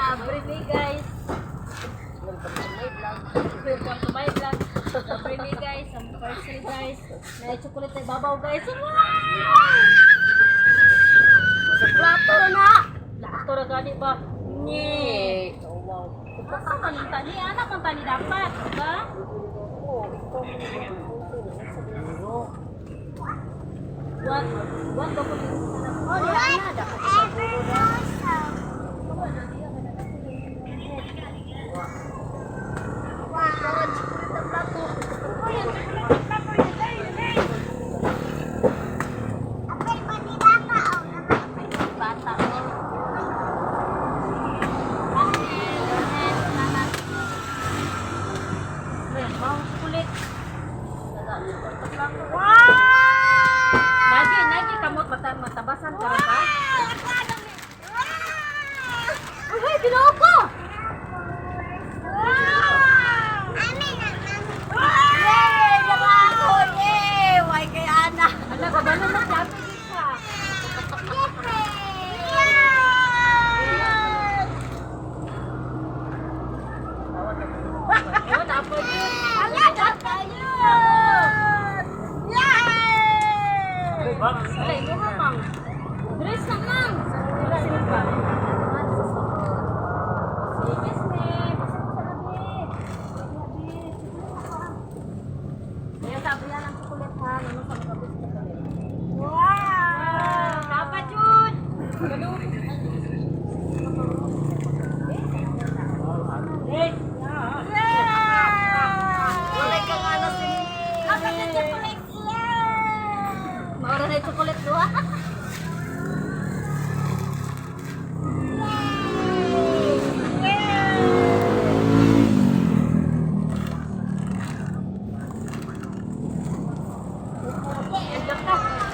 Bring me guys. Welcome to my vlog. Bring me guys. Ang parcel guys. May chocolate na babaw guys. Plato na. Plato na gani ba? Ni. Wow. Kapag ang tani, anak ang tani dapat, ba? Oo, ikaw mo. What document? Oh, di ana dapat sa matabasan ka rin ba? Ay, ginawa ko! Ala, kabalo na sabi ka. Oh, dapat yun. Alay, mo ka, Mang. Dress na, Mang. Sige ba? Sige, Snake. Basta ko sa labi. Kaya sabi yan ang kukulit, ha? Ano sa mga kabis ka kami? Wow! Dapat yun! Ganun. Walay kang ano si... Dapat na chocolate yan! Maura na yung chocolate doon.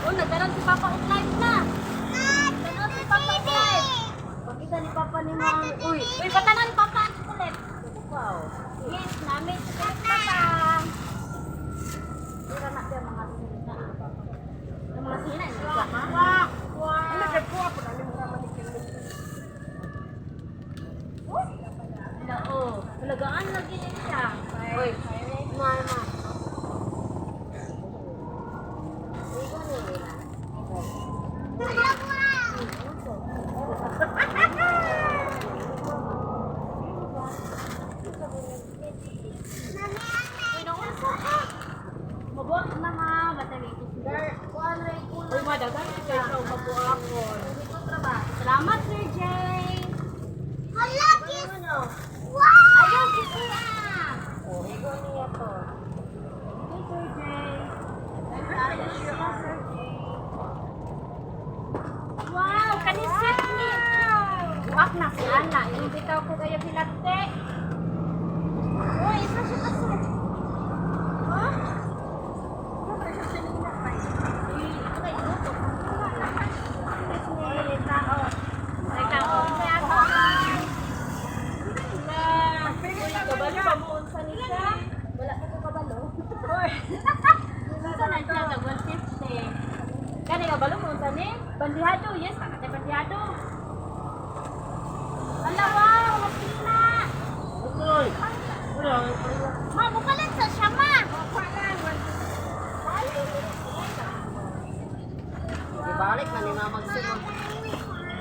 Oh, nagkaroon si Papa of life na. Nagkaroon si Papa of life. Pakita ni Papa ni Mang. Uy, patanan ni Papa ang chocolate. Wow. Yes, namin chocolate Papa. Tira na siya mga sina. Ang mga sina, hindi ka ha? Wow. Ano ka po ako? Dali mo naman ikinig. Oo. Talagaan lagi niya siya. Uy, mama. Mabuhat na ha, batay ito sila. Uy, madagan kayo sa mabuakon. Salamat, Sir Jay. Hala, kiss! Wow! Ayaw, kiss niya! Oh, ego niya to. Okay, Sir Jay. Sir Jay. Wow, kanisit ni. Buwak na si Ana. Imbitaw ko kayo hilagte. Uy, isa siya kasi. Ha? Kani kabalo mo unsa ni? Bandihado, yes, nakatay bandihado. Ala wow, makina. Oy. Ma, bukalan sa syama. Ibalik na ni mama magsunod.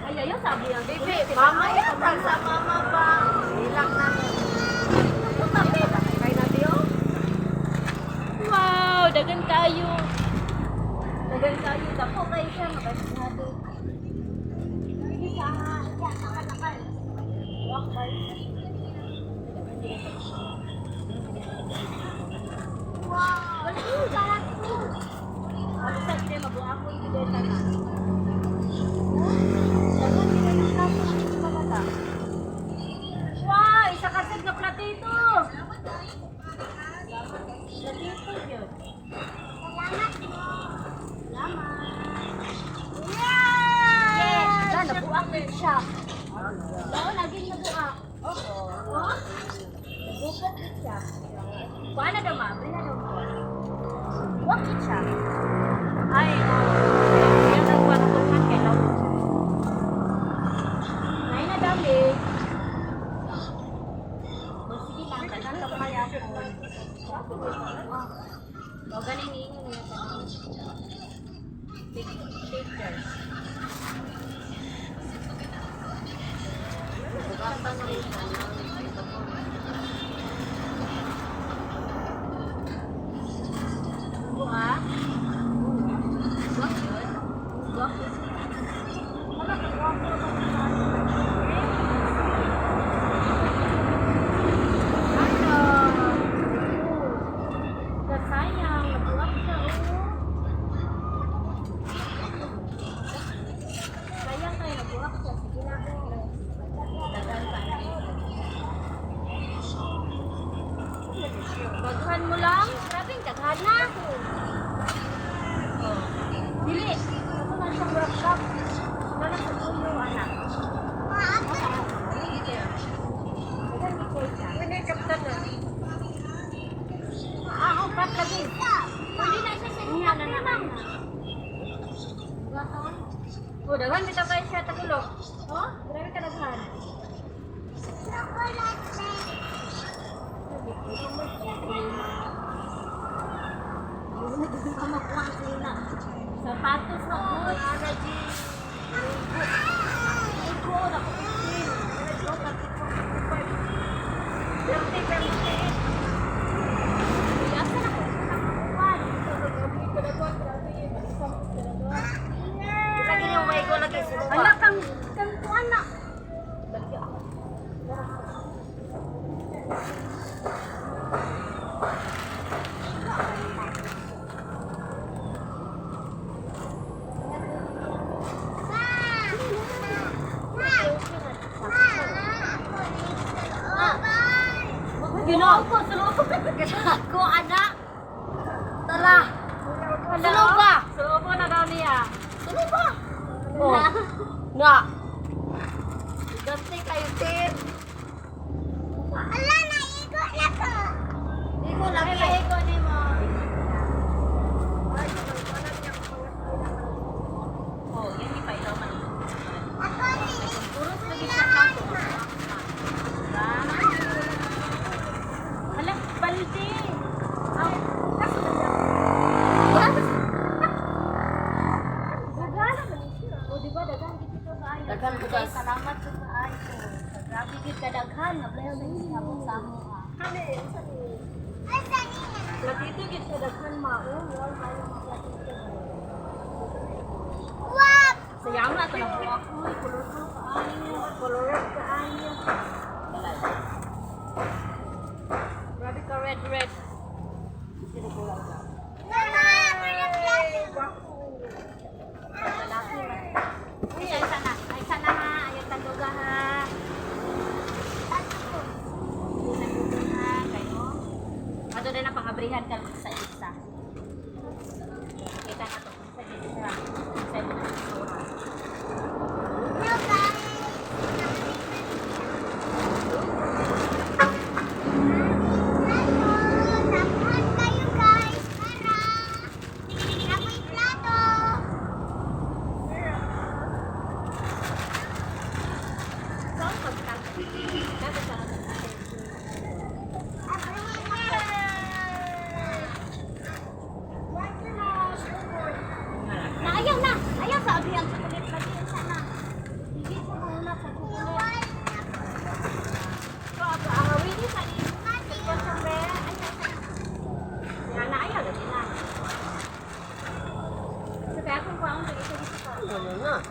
Ay, ayaw sabi ang bibi. Mama, yan sa mama ba? Ilang na. Kay na diyo? Wow, dagan tayo. Dagan tayo. Dako kayo siya. Mabasihado. Hindi ka ha. Yan, nakal. Walk by. Wow! Wala yung lahat ko. Ako sa hindi, mabuhapon ko dito na. Dagan nila ng plato. Malala. Wow! Isa kasig na platito. Platito yun. Salamat mo. Salamat. Yes! Wala, nabuak din siya. Oo, naging nabuak. Oo. Nabuak din siya. Paano daw ma? Paano daw ma? Wakit siya. Ay, yung nagpanakulhan kay Law. Nay na dami. O, galing ingin niya sa pictures. Bukatan rin siya. Buka? Buka yun? Buka? Wala ka buka ko sayang, nabuwag siya, sayang kayo, nabuwag siya. Sige na ako. Dagan pa na. Daghan mo lang? Grabe, daghan na. Oh. Dili. Ito na siyang workshop. Wala na sa tuyo, anak. Dagan ni Koya. Hindi, kaptan na. Pat lagi. Hindi na siya sa niya na naman. Oh, daghan kita kayo siya tagulo. Oh, grabe ka daghan. Sapatos na po. Energy. Iko na po. Ala kang kuan na. Ginawa ko, sulod ko, anak. Tara. Sulod ba? Sulod na daw niya. Sulod ba? Oh. Na. Ganti kayo, Tim. Ala, naigo na ko. Igo lagi. Igo ni mo. Oh, yan ni pa ikaw man. Ako ni. Puro lagi sa kanto. Ala, balde. Ang kaso na siya. Daghan bugas. Salamat sa kaayo. Grabe gid kadaghan nga playo sa isabong samo ha. Kani sani. Ay sani. Latito gid kadaghan mao, wal kayo makakita. Wow! Sayama to lang ako, colorful kaayo, colorful kaayo. Grabe ka red. Sino ko lang. Mama, red. Lalaki man. Ay sana. Ato na na pangabrihan ka sa isa. Kita na to sa isa. Sa mo na sura. No guys. Samahan kayo guys. Para. Amoy plato. Saan pagtangki? Dapat sa ayaw sa abi ang chocolate lagi yan sana. Hindi sa muna sa chocolate. So, ang awili sa ni ko sa be. Yan na ayaw lagi na. So, kaya kung paong lagi sa dito pa. Ano na?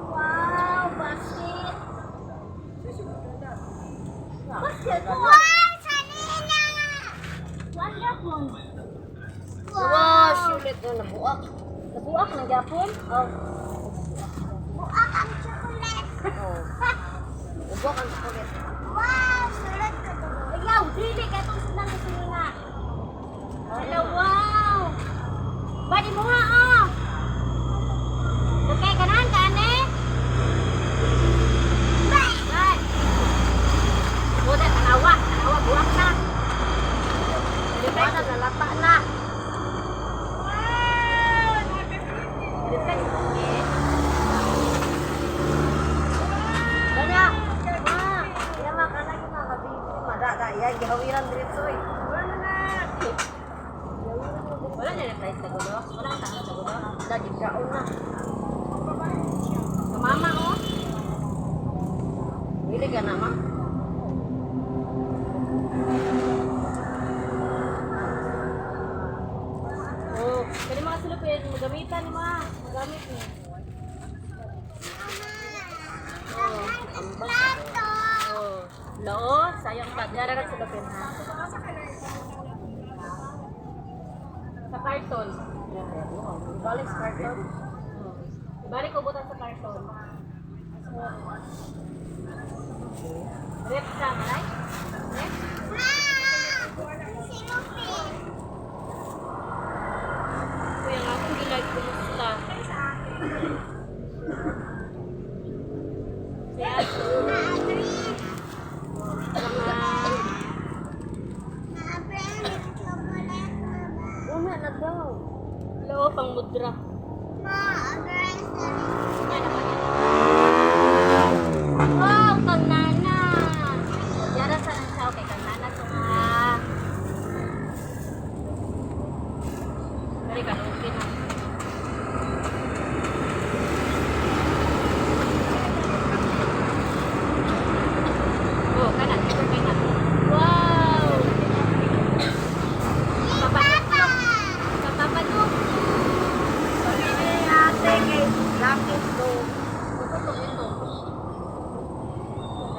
Wow, basket. Basket. Wow, sanina. Wonderful. Wow, sulit na nabuak. Nabuak ng Japon? Oh. Buak ang chocolate. Oh. Nabuak ang chocolate. Wow, sulit ka to. Ayaw, dili ka itong sinang sinina. Hello, wow. Badi mo nga, oh. Okay, kanan ka, ane? Right. Buda, tanawa, buak na. Depende na, nalata na. Iya, gawi Lagi kaon na. Mama oh. Dili ka na ma. Oh, kani mga sulupin magamitan ni ma. Magamit ni. Oh, plato. Oh, loo, sayang pa. Dara ra sulupin ha. Sa karton. Balik sa karton. Balik ko butan sa karton. Rep sa right? Rep? Kuya nga akong gilag kumusta. Siya to. Una na daw. Hello, pang mudra. Wow, kang nana. Yara sa nang siya. Okay, kang nana to nga. Dari ka, okay na. Oh, kanan, ito kanan. Wow! Kapapadok. Kapapadok. Ate, kay Lakis to. Ito.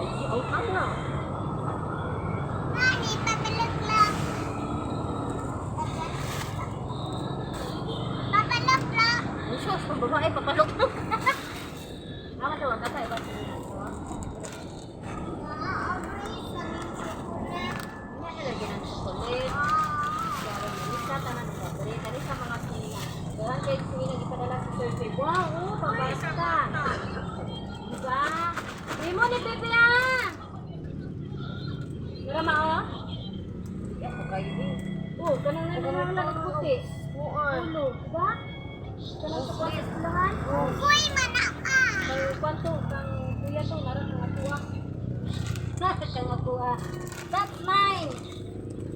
Ay, out na. Nani, papalok lang. Papalok lang. Ay, sus, pang babae, papalok to. Ako daw, tatay, ba? Lagi ng chocolate. Garang manisa, tanan ng babae. Kani sa mga sila. Garang kayo sila ipadala sa survey. Wow, oh, pabasta. Diba? Hindi mo ni Pepe ah! Gara ma oh? Yes, okay din. Oh, kanang nananang puti. Ulo, diba? Kanang sa pagkakalahan? Uy, manaka. May kwanto, kang kuya to, naran ng atuwa. Nasa siyang atuwa. That's mine!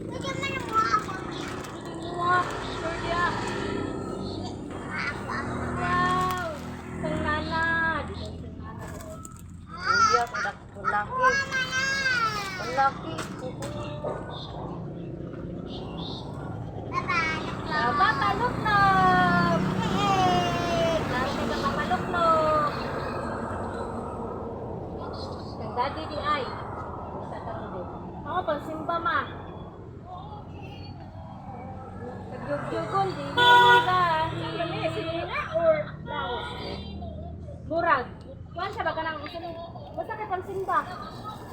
Pwede man mo ako. Wow! Sure dia! Wow! Sang nana! Dito sang nana. Kuya, kung laki. Ang laki. Papaluklog! Yay! Klase ka papaluklog! Kang daddy di ay. Isa tanong din. Ako, pagsimba ma. Kagyug-gyugon, di mo dahil. Or laos. Murag. Kuhan siya ba ka nang gusto nyo? Basta kay pangsimba.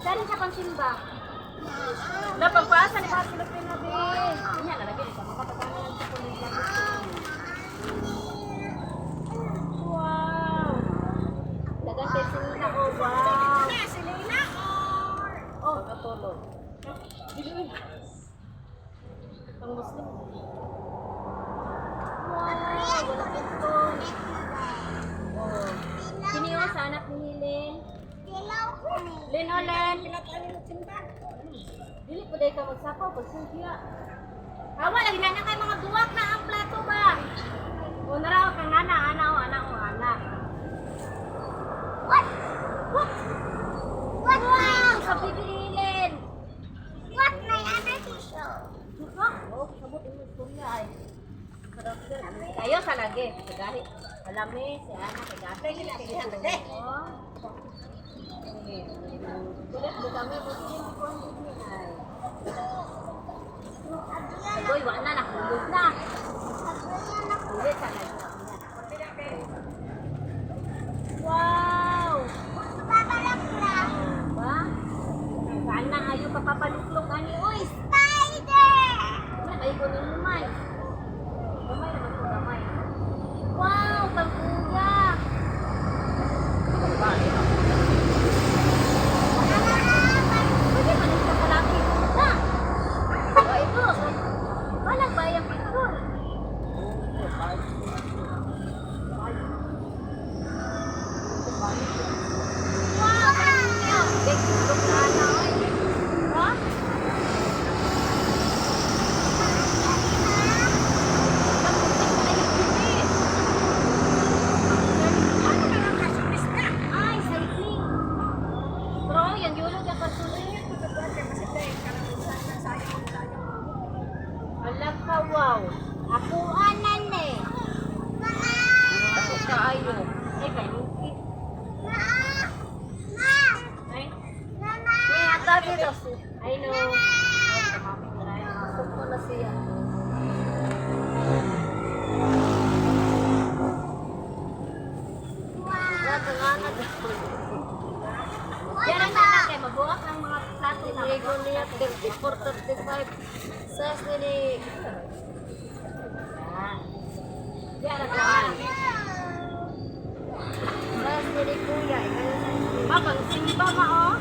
Saan siya pangsimba? Napagpasa ni mga silupin na din. Kanya, nalagyan ito. Makapagana lang sa kulit lang. Wow! Dagan kay Selena. Oh, wow! Selena or... Oh, katulog. Pang Muslim. Wow! Wala ito. Oh. Siniyo sa anak ni Lynn. Lynn o Lynn. Dili po dahil ka magsapaw. Pagsuntiya. Hawa, lagi na niya kayo mga duwak na ang plato ba? O naraw kang nana, ana o ana o ana. What? What? What? Wow! Sa pipilin! What? May other tissue. Ha? Oo, sabot yung istorya ay. Kayo sa lagi. Kagahi. Alami, si Ana, kagahi. Oo. Kulit, kami po din po ang bigni ay. Agoy, wala na, nakulog na. Kulit sa lagi. Wow! Papalok lang. Ba? Saan na ayaw kapapaluklog ani? Uy! Spider! Ay ko nung lumay. Gamay naman ko gamay. Wow! Pangkuya! Pwede man ito kalaki. Na! O ito! Walang bayang picture. pangalan. Yan ang anak kay mabuhat ng mga plato na. Ligo niya 34-35 sa sili. Yan ang anak. Sa sili kuya. Mabang simba ma oh.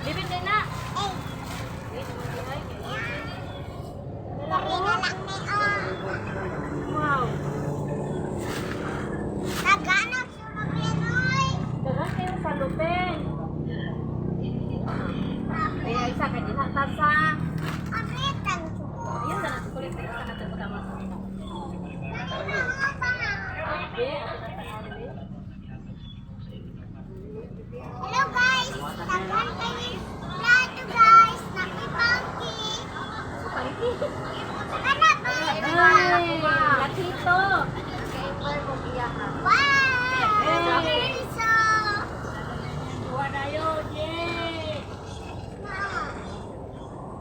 Libin din na. Wow. Dagan kayo sa lupin. Kaya isa ka din hatasa. Ayun na nasa kulit. Isa na ito tama sa ino. Hello guys! Dagan kayo plato guys! Nakipangki! Latito. Wow! Piso! Wala yun. Yay!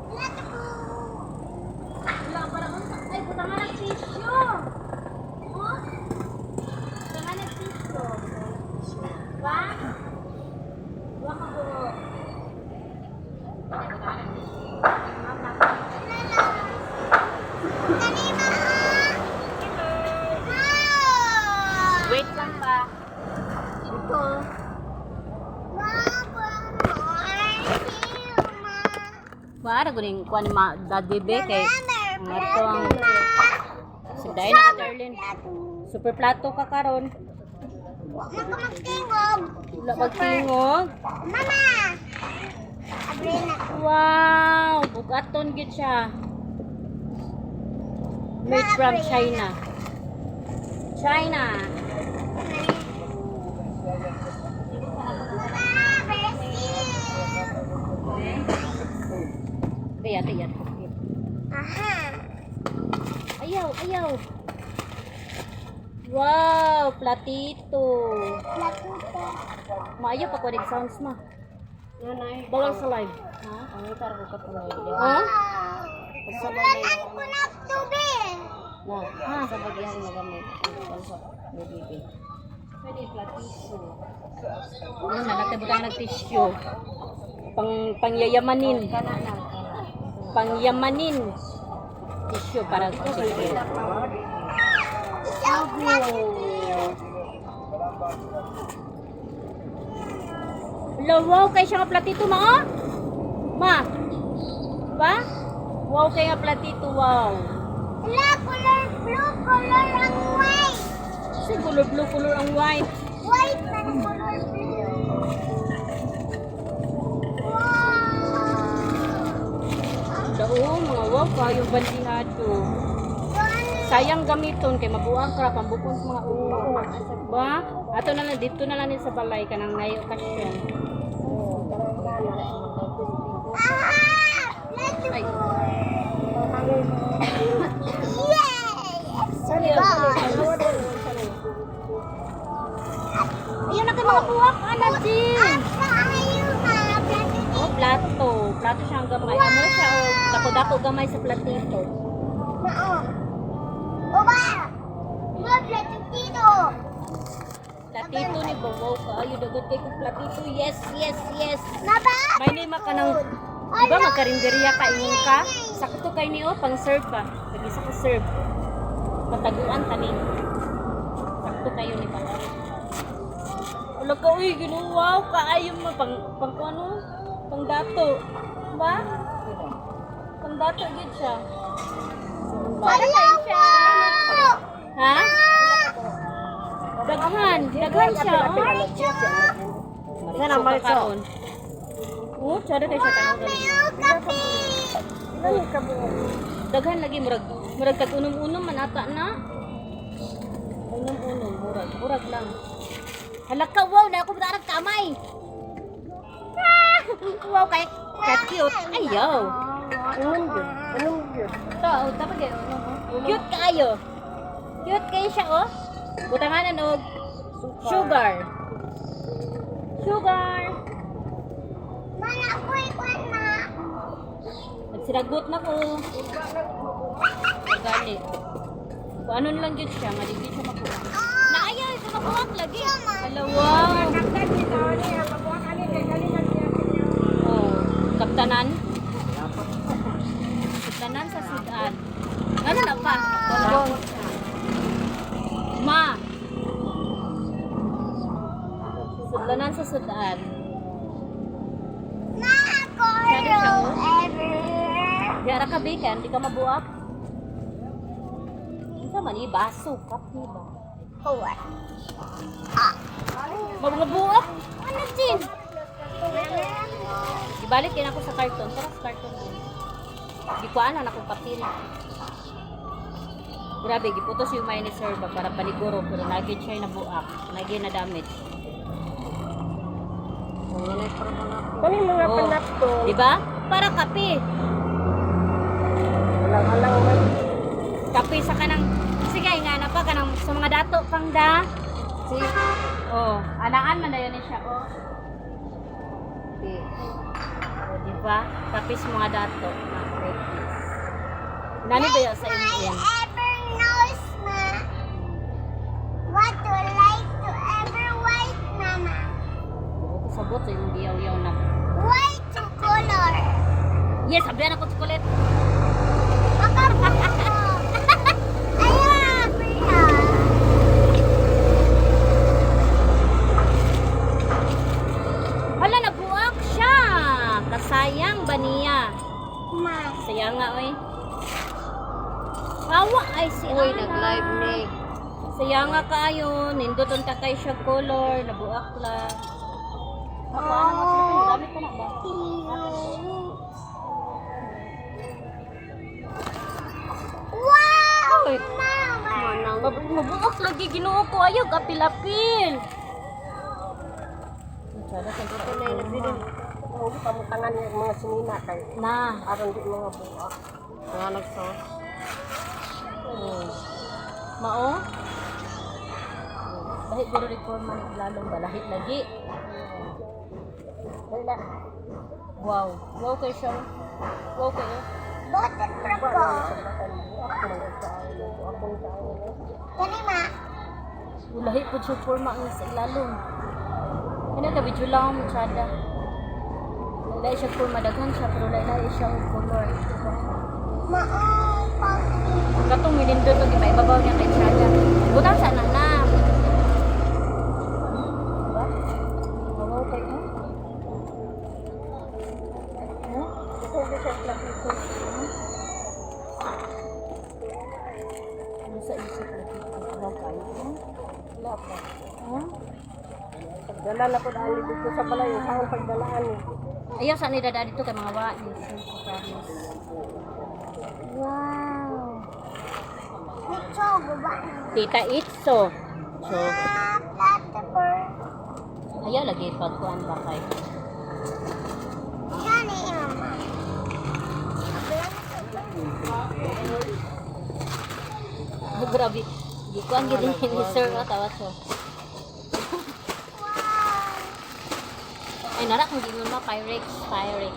Plato po! Wala para kung ay puta nga nag-tissue. Oh? Puta nga nag-tissue. Ba? Buwa ka po. Wait lang pa. Ito. Para guning kuan ma daddy be kay mato ang siday na Darlene. Super plato ka karon. Wala magtingog. Mama! Abrina. Wow, bugaton gid siya. Made from China. China. Kaya tiyan. Aha. Ayaw, ayaw. Wow, platito. Lakuta. Maayo pa ko rin sounds ma. Nanay, Bawal sa live. Ha? ang itar ko ka tuloy. Ha? Wala ko na tubig. Na, sa bagyan magamit. Ang sa baby. Pwede platito. Ano na, nagtibutang nag-tissue. Pangyayamanin. Pangyamanin. Tissue para sa sige. Hello, wow, kay siya nga platito, ma, oh? Ma? Ba? Wow, kay nga platito, wow. Wala, color blue, color ang white. Kasi color blue, color ang white. White na ng color blue. Wow. Dao, mga wow, kayong bandihado. Sayang gamiton kay mabuang ka pambukon sa mga ulo. Ba? Ato na lang dito na lang din sa balay kanang ngay okasyon. Ay. Ayun na kay mga buwak, ana din. Oh, plato. Plato siya ang gamay. Amo siya o dako-dako gamay sa platito. Platito ni Bobo ka. Ayun dagot kay kong platito. Yes, yes, yes. May name ka ng diba magkarinderya ka ingon ka? Sakto kay niyo pang serve ka. Lagi sa serve. Pataguan tanin. Sakto kayo ni pala. Wala ka uy, ginuwaw ka ayon mo pang ano? Pang dato. Ba? Pang dato gid siya. Ha? Daghan siya. Oh. Sana Maritso. kakaon. Oh, tsada kayo siya tanong galing. Daghan lagi murag tag unom-unom man ata na. Unom-unom murag lang. Hala ka, wow, na ako buta kamay. Wow, kay cute. Ayaw. Anong yun? To, tapos kayo. Cute kayo. Cute kayo siya, oh. Butanganan og sugar. Sugar. Mana ko'y kwan na. Nagsiragot na ko. Gani. Kung ano lang yun siya, nga di siya makuha. Naayaw, ito makuha lagi. Hala, wow. Oh, kaptanan. Kaptanan sa Sudan. Ano na pa? Ma. Sudlanan sa Sudan. Saan siya mo? Diara ka bikan, di ka mabuak. Isa man baso, kapi ba? Mabuak? Ano din? Ibalik yan ako sa karton. Tara sa karton din. Gikuanan akong papel. Grabe, giputos yung may ni sir ba para paniguro pero lagi siya nabuak. Lagi na damage. Kani mga Oh. panak to. Diba? Para kape. Walang man. Kape sa kanang sige nga na pa kanang sa mga dato pang da. Si oh, anaan man na yun siya oh. Okay. Oh, di ba? Kape sa mga dato. Okay. Nani ba yun sa inyo? Ever knows na what to like to ever white, mama. Ako sabot sa yung biyaw-yaw na. White to color. Yes, sabihan ako chocolate. Ayan, Priya. Hala, nabuak siya. Kasayang ba niya? Ma. Sayang nga, oy. Awa, ay si Uy, Ana. nag-live ni. Sayang nga kayo. Nindoton ka kay siya color. Nabuak lang. Ako, ano nga sila? Gamit ko na ba? Wow, Uy. mama. Mabuak lagi ginoo ko. Ayaw, kapil-apil. Hindi pamutangan yung mga sinina kay Na. aron di mga buak. Mga nagsos. Mao? Lahit guro record man lalong balahit lagi. Wala. Wow. Wow kay siya. Wow kayo. Botet ko. Kani ma. Lahi po siya forma ang sa ilalong. Kaya ka video lang mo tsada. Lahi siya forma daghan siya pero lahi siya ang color. Maong pang. Katong minindo to di ba ibabaw niya kay tsada. Butang sana na. Diba? Wow kayo. Ano sa isip lagi? Wow kayo. Wala pa. Huh? Dala na ko dali dito sa balay yung saan pagdalaan ni. Ayaw saan nidada dito kay mga wa ni Sir Promise. Wow. Nito, baba. Tita Itso. So, Platypus. ayaw lagi pagkuhan ba kay. Gani, mama. Oh, grabe. Di ko ang gini ni Sir tawat so. Ay nara kung gingon mo Pyrex. Flower.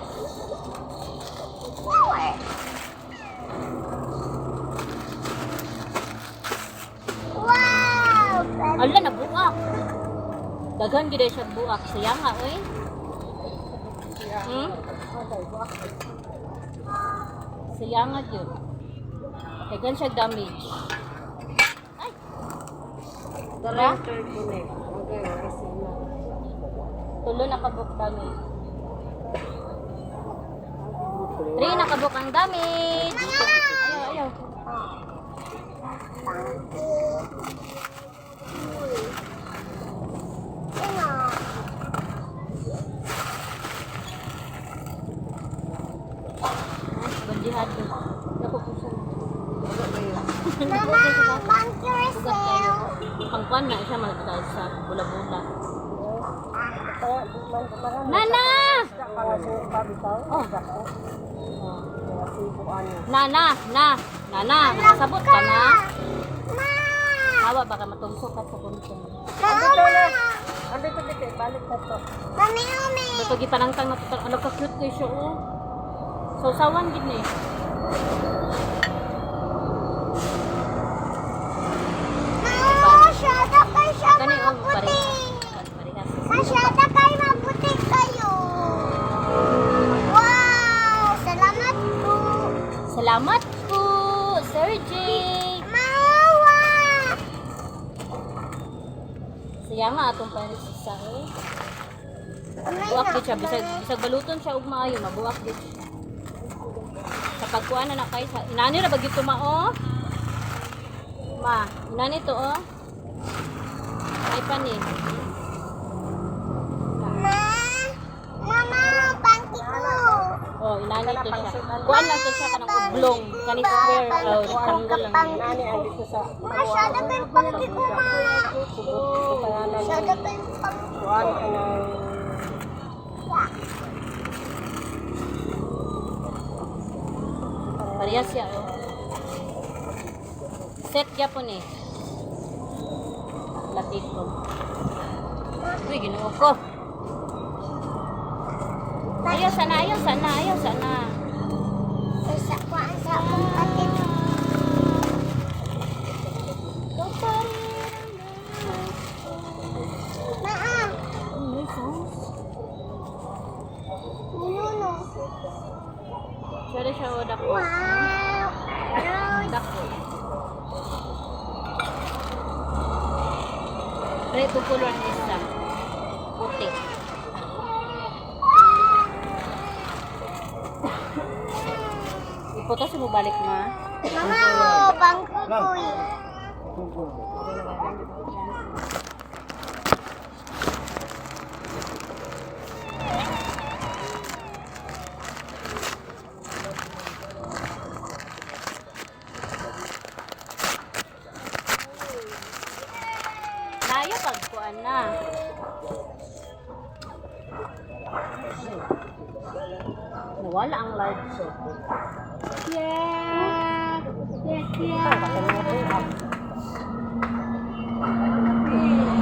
Wow. Ala na buak. Daghan gid siya buak. Sayang nga oy. Hmm? Sayang nga gyud. Daghan siya damage. Ay. Dala yung turkey ni. Okay, kasi na. Tulo nakabuk damage. 3 nakabuk ang damage. Ayaw. kuan na siya malapit sa bula-bula. Nana! Oh. Nana, nakasabot ka na? Hawa baka matungsok ka sa buntong. Mami, mami. Ito gipanangtang na ano ka cute ko siya oh. So sawan gid ni. Masyada kayo siya Kani ang mabuti. parehas. Masyada kayo mabuti kayo. Wow! Salamat po. Salamat po, Sir J. Mawa! Siya nga atong panisisa eh. Buwak gid siya bisag baluton siya ug maayo mabuwak gid siya. Sa pagkuan na kay sa inani ra bagyo tumao. Ma, inani to oh. Ay pa ni. Mama, panty ko. Oh, inani to siya. Kuan lang to siya kanang oblong, kani square rectangle lang. Inani andito sa Masyada kayo panty ko, ma. Masyada kayo panty ko. Parehas siya oh. Set gyapon eh. Latit ko. Uy, ginoo ko. Ayaw sana. Sa kuan sa akong kapit. Maa, ninuno. Sorry siya o dako. Wow! Rose. Dako. Pero ito color na isa. Puti. Ipotos mo balik ma. Mama, oh, bangkukoy. Nayo pagkuan na. Nawala ang live show. Yeah.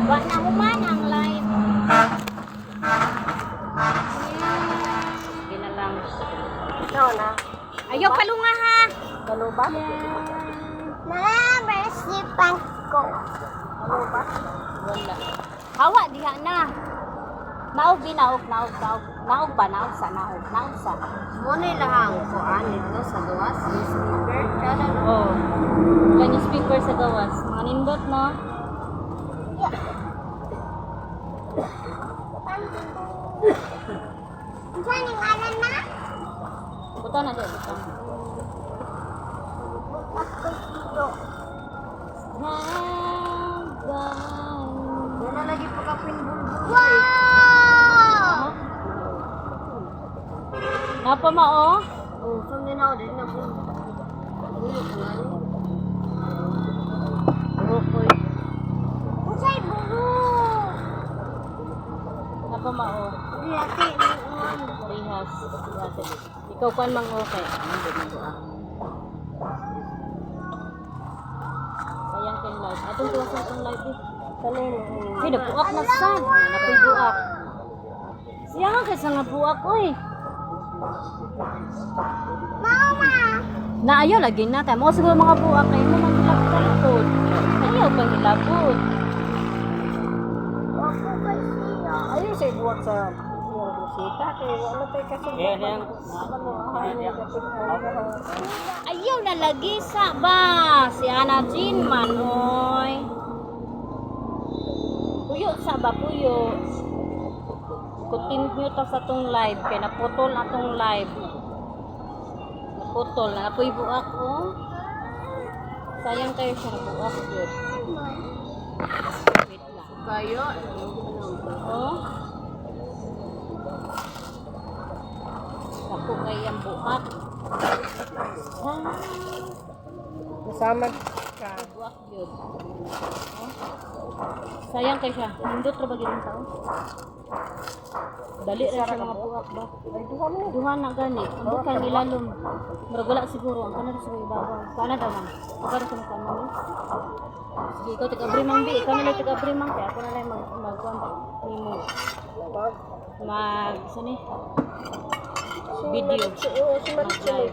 Wa na human ang live. Sige na lang. na. Ayaw palunga ha. Ano ba? Mama, mercy panty ko. Ano ba? Wala. Hawa diha na. Naog sa. Muna lang kuan dito sa gawas, yung speaker. Kada Oh. Yan yung speaker sa gawas. Mga nindot no. Panty ko. Saan yung alam na? Buta na din. Buta. Ako dito. Doon na lagi pa kapin bulbul. Wow! Napa mao? Oh, saan din ako din na po. Bukoy. Unsay bulu? Napa mao? Di ate, uwan. Rihas. Ikaw kan mang okay. Sayang kay live. Atong tuwasan tong live eh. Ay, nabuak na sad. Napoy buak. Siya nga kasi nga buak oy. Mama! Naayaw lagi na tayo. Mo siguro mga buak kayo mo manglapot. Ayaw pa nilabot. Ako ba siya? Ayun sa buwak sa musika kay wala tay kasi. Ayaw na lagi sa ba. Si Ana Jean man oy. Puyo sa ba puyo. Continue ta sa tong live kay naputol na tong live. Naputol na apoy buak oh. Sayang kayo siya nabuak yun. Wait lang. Kayo. Oh. Ako kay ang buak. Kasama ka. Buak yun. Oh. Sayang kay siya. Nindot ra ba gyud ang tao? Dali ra siya mga buwak ba. Duha na gani. Ang bukang ilalom. Murag wala siguro ang kanan sa ibabaw. Kana daw man. Para sa mga kanan. Sige, ikaw taga-brimang bi. Ikaw na lang taga-brimang. Kaya ako na lang mag-kuhan ba. Nimo. Sani? Video. Mag-live.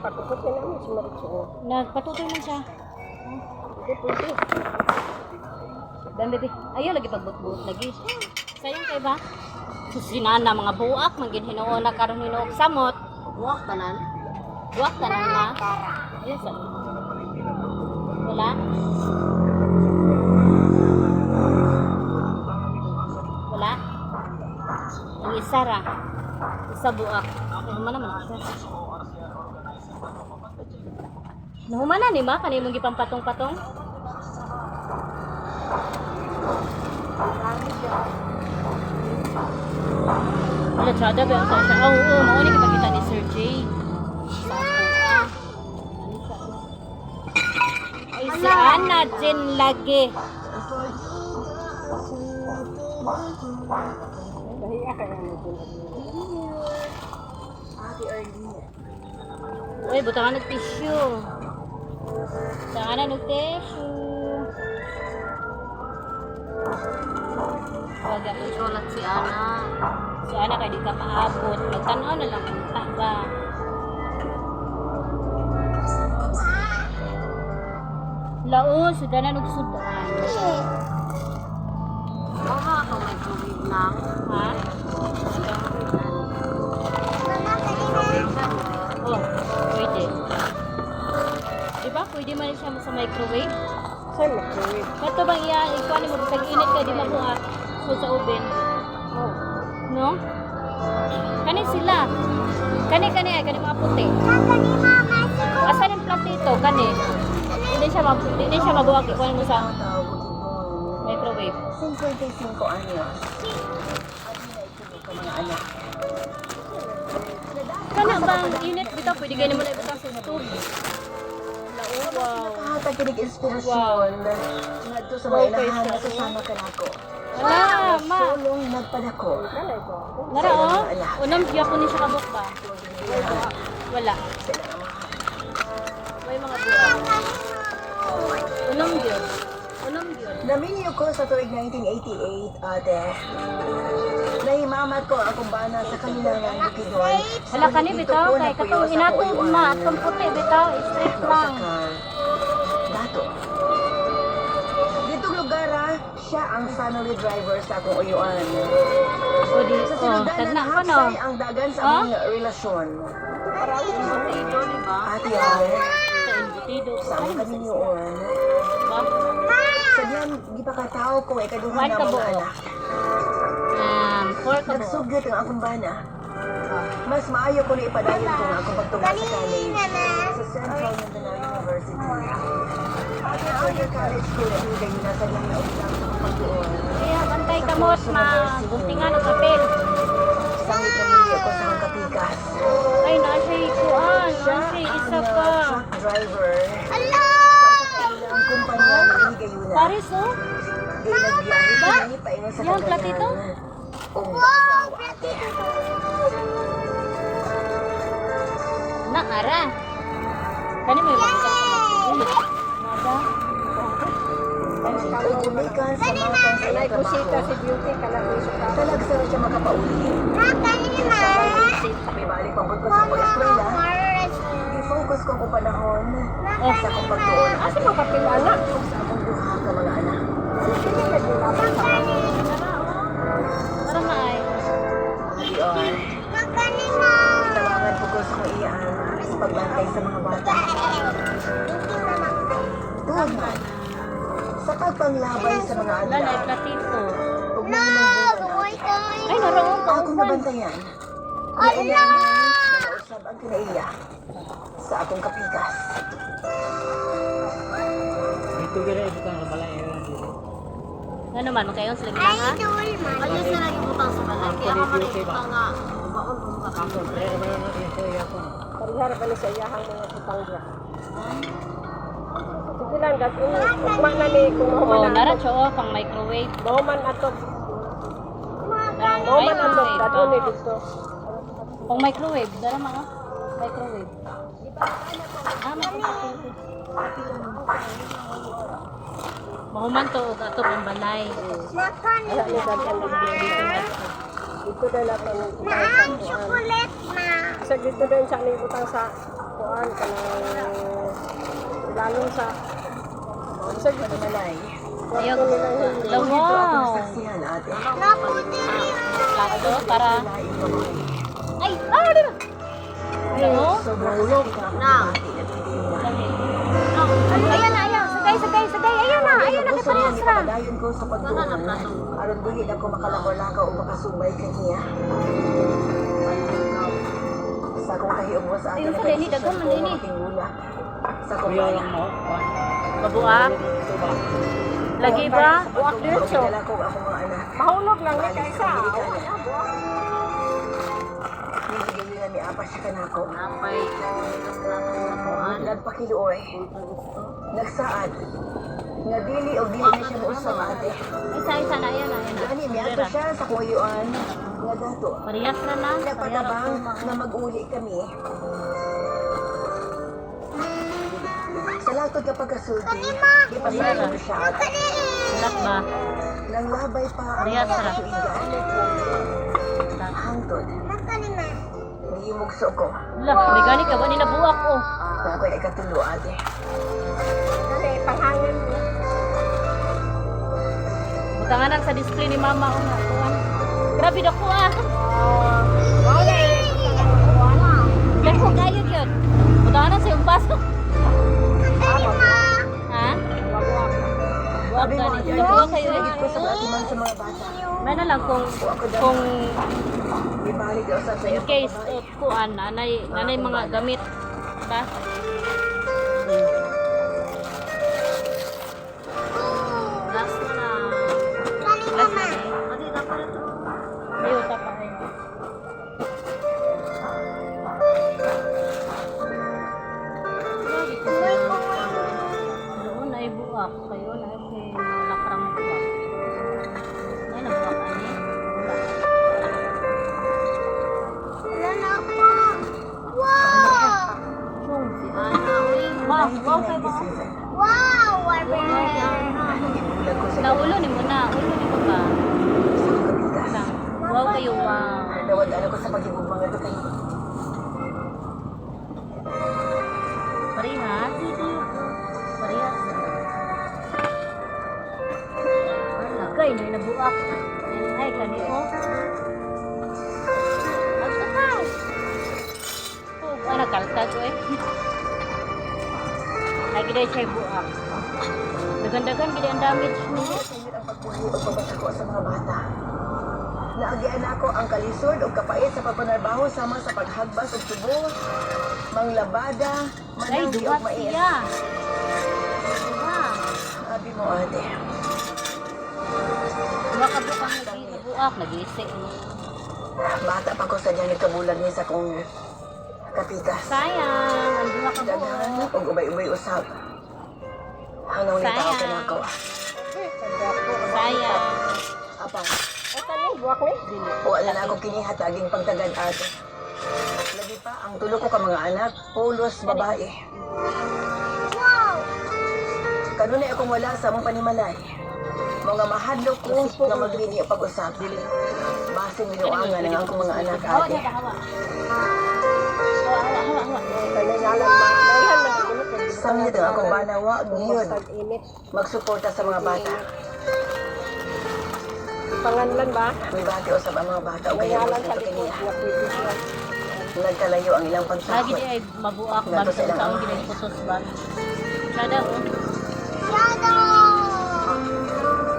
Nagpatutoy man siya. Dan baby. Ayaw lagi pagbut-but lagi. Sayang kay ba? Susinana mga buak. Magin hinuon na karon hinuog samot. Buwak tanan. Buak tanan ma. Yes. Wala? Wala? Ang isa ra. Isa buak. Nahuman naman siya. Nahuman na ni ma? Kanimong gipampatong-patong? Wala tsada ba ang sa siya? Oo, mauni kita ni Sir Jay. Ay, si Ana Jen lagi. Uy, butangan ng tissue. Butangan ng tissue. Wag ako sulat si Ana. Si Ana kay di ka maabot. Magtanaw na lang ang taga. Lao, sudah na nagsudan. Baka ako may tubig na. Ha? Oh, pwede. Diba? Pwede man siya sa microwave? Sa microwave. Kato bang ikuha ni mo pag init ka di mabuhat so sa oven. No? Kani sila. Kani mga puti. Asa yung platito kani? Hindi siya mabuhat ikuha mo sa microwave. 55 anyos. Mga anak. Kana bang init bitaw pwede kayo naman ibutang sa stove. Wow. Nakakakinig inspirasyon. Ngadto sa mga inahan na susama ka nako. Wala, ma. Sulong nagpadako. Nara oh. Unang biya ko ni siya kabok ba? Wala. May mga buwan. Unang biya. Naminyo ko sa tuig 1988, ate. Nahimamat ko akong bana sa kanilangan bukidon. Hala kani bitaw kay katong inatog ma atong puti bitaw straight lang. Dato. Ditong lugar siya ang family driver sa akong uyuan. O di Sa oh, sinudanan tagna ng ko no. hapsay ang dagan sa among relasyon. Ate ay, Sa embutido sa among kaninyoon. ba? Sadyang gipakatao ko ay kaduhan One na ka mga buo. anak. 4 ka buo. Nagsugyot ang akong bana. Mas maayo ko na ipadayon ko ang akong pagtunga sa college sa Central Mindanao University. At sa college ko na hindi kayo nasa lang na ulang sa pagtuon. Kaya bantay ka mo ma guntingan ang kapil. Sa may pamilya ko sa mga kapikas. Ay na siya ikuan, na siya isa Ang ka. truck driver Hello! ang kumpanya na hindi kayo na. Paris oh. Di nagbiyahe Ba? kami paingon sa Yung platito? Wow! Naara. Kani mo yung makita sa mga nada. Umikan sa mga sa iyong trabaho. beauty ka lang Talagsara siya makapauli. Kanina. May balik pa ko sa eskwela. I-focus ko ko panahon sa akong pagtuon at Asa mo kapilana? sa akong duha ka mga anak. Para maay. Diyon, Kanina. tawangan ko sa kong iyaan sa pagbantay sa mga bata. Tuwag man, sa pagpanglabay sa mga Wala na anak, platito. huwag mo naman Ay naroon ka akong uban. nabantayan. Ala! Nausab ang kinaiya sa akong kapikas. Ano man kayo sila ginaha? Ano sila ibutang sa balay? Kaya ako man ibutang nga. Baon mo ka kamo. Parihara pa ni sa iyahang mga putang dra. Silang gat ugma na ni kung Oh, mahuman nara na. siya oh, pang microwave. Mahuman ato. Pang Mahuman ato microwave. dato ni dito. Pang microwave, dara mga microwave. Mahuman to og ato pang balay. Ala ni daghan dito. Dito dahil ato ng Ang chocolate na. Sa dito din sa ni butang sa kuan kanang lalong sa sa dito malay. Ayog. Wow. Naputi rin. Plato para ay, dito. Ano? Na. Ayan na, ayan. Sagay. Ayan na, kaparehas ra. Dayon ko sa pagtuon. Aron dili ako makalakaw-lakaw o makasubay kaniya. Sa akong kahiugwa sa akin. Ayun sa dini, daghang man dini. Sa akong bayan. Mabuak. Lagi ba? Buwak din siya. Ko ako mga anak. Mahulog lang ni kaysa. Hindi na ni apa siya kanako. Napay. Nakuan. Nagpakiluoy. Nagsaad. Nga dili o dili na siya mausap ate. Isa na, ayan na. Gani miato siya sa kuyuan. Nga dato. Parehas ra na. Napatabang na mag-uli kami. Sa latod kapag kasulti, di pa sa mo siya. Sulat ba? Nang labay pa ang Parehas mga ra. katuigan. Hangtod. Nakalima. Nahimugso ko. Lah, may gani ka ba ni nabuak oh. Kung ako'y ikatulo ate. Kasi panghangin mo. Butanganan sa display ni mama oh nga. Kuan. Grabe dako ah. Leko kayo yun. Butanganan sa yung baso. Ha? Buwag Sabi mo, gani. ate, Nabuak kayo eh. ko sa batiman sa mga bata. May na lang kung Ibalik daw sa in sayo. case kuan nanay mga gamit ba? Last na. Last na. Adi na pala to. Ayo pa rin. Doon ay buwak kayo na si lakrang buwak. Ay nabuwak ani. Wala na po. Wow! Chung si Ana, uy. Wow, wow kay mo. Wow! Watermelon. Ibulag ko sa Naulo ni mo na, ulo ni mo ba? kapitas. Lang. Wow kayo wow. Nawad-ano ko sa pag-ibubang ito kayo. Parehas. Parehas. Lagay na nabuak. Ay kani oh. Agtapay. Oh, ana kaltag eh. Lagi dai siya buak. Dagan-dagan gid ang damage ni. Sumit ang pagpuli o pagbasako sa mga bata. Naagian ako ang kalisod o kapait sa pagpanarbaho sama sa paghagbas o tubo, manglabada, Ay mananggi o duwat mais. siya. Diba? Sabi mo ate, Diba ka bukang nabuak, nag-iisi. bata pa ko sa dyan nagkabulag niya sa kong kapitas. Sayang, ang duwa ka Daghan buok. o ubay-ubay usap. Hanggang ni tao Sayang. ka na ako. Sayang. Apa, O kani buwak ni. wala na ako kinihataging pagtagad ate. Lagi pa, ang tulo ko ka mga anak, pulos babae. Wow! Kanunay akong wala sa among panimalay. Mga mahadlok ko nga maglini o pag-usap. Basing minuangan ang akong mga anak Hawa ate. niya, hawa. Hawa. Kani nalang daghan man dito ko. Sa minute ang akong banawa, ngayon, Tag-init. magsuporta sa mga bata. Panganlan ba? May bati o sa mga bata o kaya Mayalan gusto sa ito likod. kaniya. Nga pwede siya. Nagkalayo ang ilang Lagi pagsakot. di ay mabuak Nga ba to sa silang taong ama. ginay pusos ba? Kada oh. Shadow!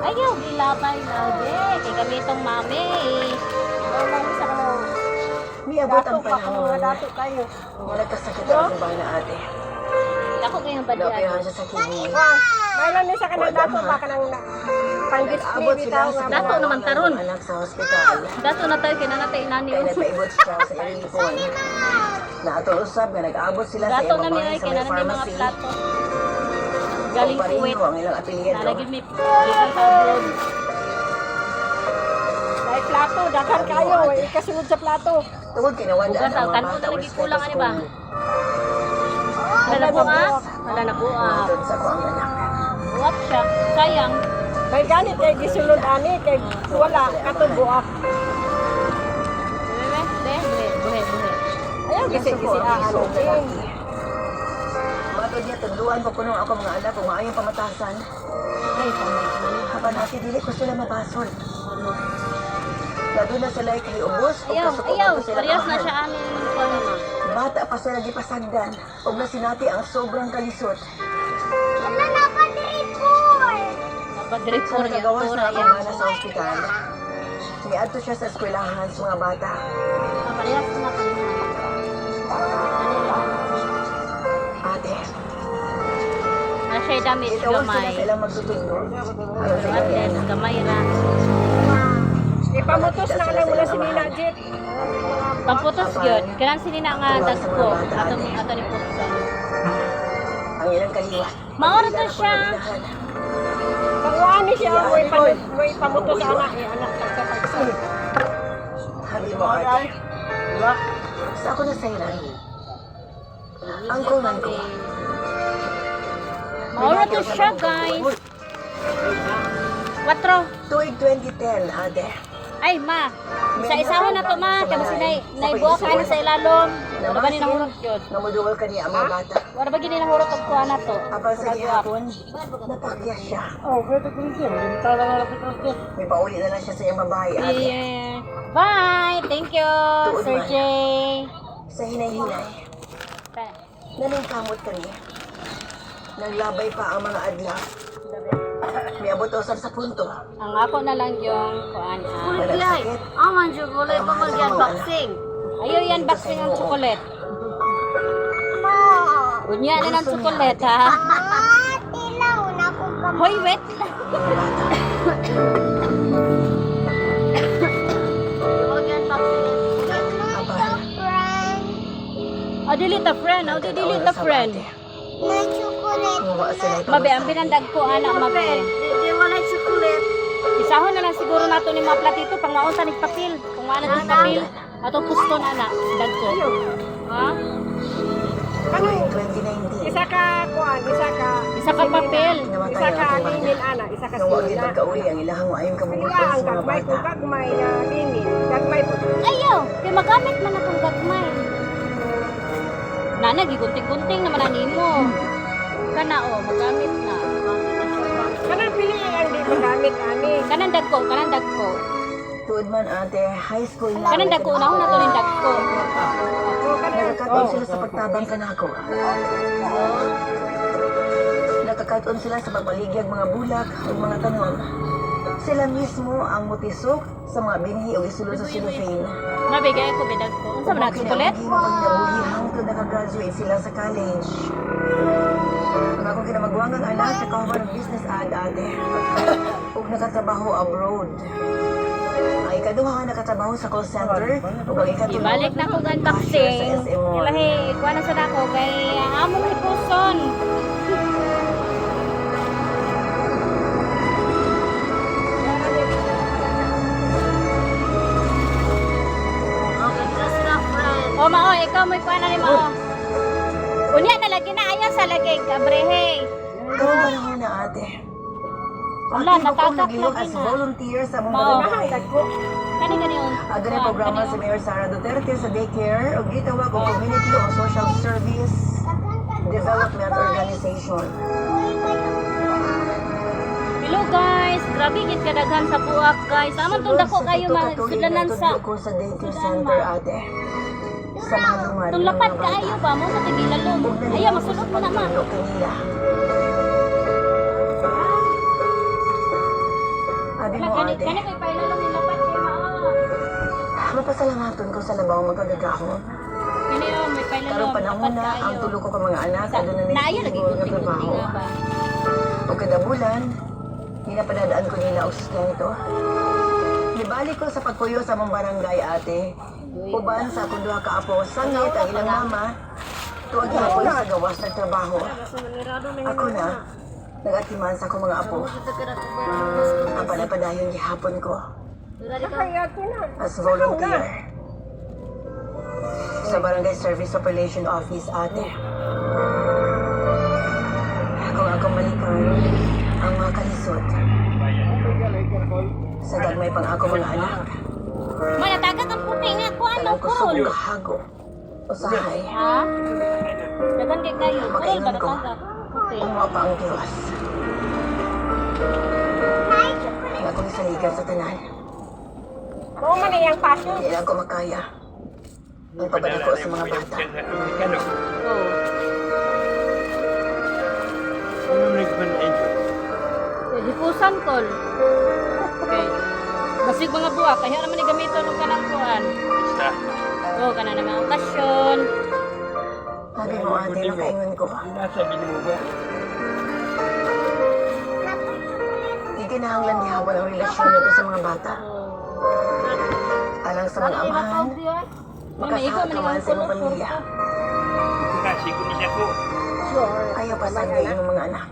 Ayaw, gilabay lagi. Kay gamitong mami. Wala ni sa kanang May abot dato ang pa kung mga panahon. dato kayo. Nga nagkasakit ang akong bana ate. Ako kaya ba di Naoperahan ay? siya sa kidney. Mayroon ni sa kanang dato ba kanang pang-display Nag-abot bitaw sila sa nga. Dato mga naman taron. anak sa hospital. Dato na tayo kinanatay inani. Kaya nagpaibot siya sa ilipon. Na atong usab nga nag-abot sila sa Dato ibang na bahay nila sa may kinanatay mga pharmacy. plato. galing Pareho Kuwait. ang ilang apelyido. Nalagyan may gikan sa abroad. May plato, dakan kayo. Kasunod sa plato. Tungod kinawandaan Bukas ang ang mga kanon bata na o lagi kulang respeto ani ba? sa Wala na buak. Wala na buak. Doon sa kuang anak. Buak siya. Sayang. Kay ganit kay gisulod ani kay wala katubuak. Buhe. Ayaw gisi gisi ano din. Matod niya, tunduan ko kuno ako mga anak kung maayong pamatasan. Ay, pamay. Haba natin, dili ko sila mabasol. Lalo na sila kay ubos. o Ayaw, kasuko ayaw. ko sila Parehas na mahal. siya amin. Kuha na. Bata pa sila gipasagdan. Huwag na sinati ang sobrang kalisot. Ano na pa report? Napadrip Sa for nagagawas tura na ang yan. mga sa ospital, niadto siya sa eskwelahan sa mga bata. Parehas na kanina. Ate, Na siya damit itawag sila gamay. sa ilang magtutundo. Ano sa At ganyan? gamay ra. Ipamutos na lang mula si Nina Jet. Pamputos yun. Kailan sinina nga dagko. Ato ni Pusto. Ang ilang kaliwa. Maura to siya. Pangwani siya may pamutos sa anak anak tagsa. Habi mo, ate. Sa ako na sayran. Ang kunan ko. Maura to siya, guys. 4. Tuig 2010, ate. Ay, ma. Isa-isahan na to, ma. Kaya basta naibuha ka na sa ilalom. Wala ba nila hurot yun? Namuduwal ka niya ang mga bata. Wala ba nila hurot ang kuha na to? Apang sa gihapon, napakya siya. May pauli na lang siya sa iyong babae, ate. Yeah. Bye! Thank you, Sir Jay. Sa hinay-hinay, naningkamot ka niya. Naglabay pa ang mga adlaw. May abutosan sa punto. Ang ako na lang yung kuhaan. Malagkit. Aman, chocolate pa mag-unboxing. Ayaw yan, boxing ang chocolate. Unya na ng chocolate, ha? Tilaw na kung kamay. Hoy, wait! Mag-unboxing. Oh, delete a friend. Oh, delete a friend. May chocolate. Kumuha sila ito. Mabe, ang binandag ko, anak, mabe. Hindi mo na chocolate. Isahon na lang siguro nato ni mga platito pang maunta ni papel. Kung ano ni papel. Ato pusto na anak, dag ko. Ha? Tuwing 2019, Isa ka kuan, Isa ka papel. namatay isa ka ang aking linin bata. ana, isa ka Nung wag sila. pagkauli ang ilahang maayong Kaya kabubuton ang sa mga gagmay ko bata. gagmay na linin, gagmay po. Ayaw, kay magamit man akong gagmay. Nana, gigunting-gunting naman na nimo. Kana o, magamit na. Kanang pili ang di magamit ani. Kanang dagko, kanang dagko. Tuod man ate, high school na. Kanang dagko, unahon na to ng dagko. Nakakataon sila sa pagtabang kanako. Nakakataon sila sa pagbaligyag mga bulak o mga tanom. Sila mismo ang mutisok sa mga binhi o isulod sa cellophane. Mabigay ko bidag ko. Unsa man na chocolate? Magnabuhi hangtod nakagraduate sila sa college. Ang akong kinamagwangang anak sa kahuman ng business ad ate. Ug nakatrabaho abroad. Ang ikaduha nga nakatrabaho sa call center. Ug ang ikatulo Ibalik na ko unboxing. Ilahi, ikuha na sa dako kay among ipuson. Okay, just na friend. O mao, ikaw mo ikuha na ni mao. Unya na lagi na ayaw sa lagi kabrehe. Karong panahon na ate. Wala, Aktibo kong natagak nagilog lagi as na. volunteer sa mga Mao. barangay. Kani gani on. Aga na programa si Mayor Sara Duterte sa daycare o gitawag o community o social service development organization. Hello guys, grabe gid kadaghan sa buak guys. Amon tong dako kayo masudlanan sa ko sa daycare center ate. Sa malungan. tong lapat kaayo ba mo sa tigilalom. Ayaw masulod mo na ma. Kanila. Abi mo Kani ate. kani koy pailalom ni lapat kay mao. Mapasalamatan ko sa labang magkagagahon. Kani oh, may pailalom. Karong panahon na ang tulo ko ka mga anak aduna na Naayo lagi nagsisiguro nga gunting trabaho. nga ba. O kada bulan, ginapadadaan ko nila og sustento. Nibalik ko sa pagkuyo sa mong barangay ate. Uban sa akong duha ka apo, sangit ang ilang mama. Tuwag hapon sa gawas ng trabaho. Ako na, Nagatiman sa akong mga apo. Ang panapadayon gihapon ko Kaya na. as volunteer sa Barangay Service Operation Office, ate. Kung ako malikan ang mga kalisod sa gagmay pang ako mga anak, Manatagat ang puti nga ko ano alam ko kurol. subong kahago. Usahay, Ha? Dagan kay kayo. Kurol ba Makaingon ko. natagak? Puti. umuha pa ang Diyos. Nga akong saligan sa tanan. Oo man iyang passion. Hindi lang ko makaya ang pabalik ko sa mga bata. Oo. Hipusan kol. Okay. Basig mga buwak, kaya naman ni gamiton ng kanang kuhan. Oo, kana na mga okasyon. Sabi mo ate, nakaingon ko. Hindi kinahanglan dihawan ang relasyon nito sa mga bata. Alang sa mga amahan, May maigo man makasahat naman sa imong pamilya. Ayaw pa sa ng mga anak.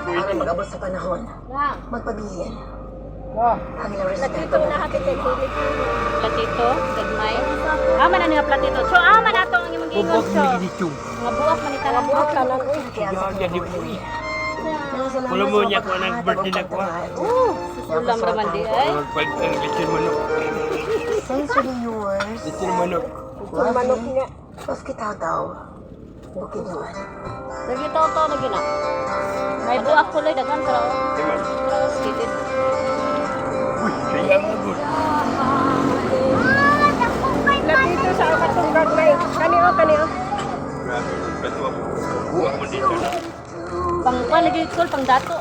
Para mag-abot sa panahon, magpabilin. Ang ilang respeto mo kay Platito, gagmay. Ama na nga platito. So ama na to ang imong gingon so. Mga buwak man ita lang buwak. kaya sa kinabuhi. Kulo mo niya ko ang birthday na ko. Ulam raman di ay. Lechon manok. Sincerely yours, Lechon manok. Manok nga. Paski Tataw, Bukid Luan. Lagi to lagi na. May buwak tuloy dagan pero. Skidid. Uy, kaya nga good. Lapito sa akatong gagmay. Kanio. Grabe, beto ako. Buwak mo dito na. Pang lagi kol pang dato.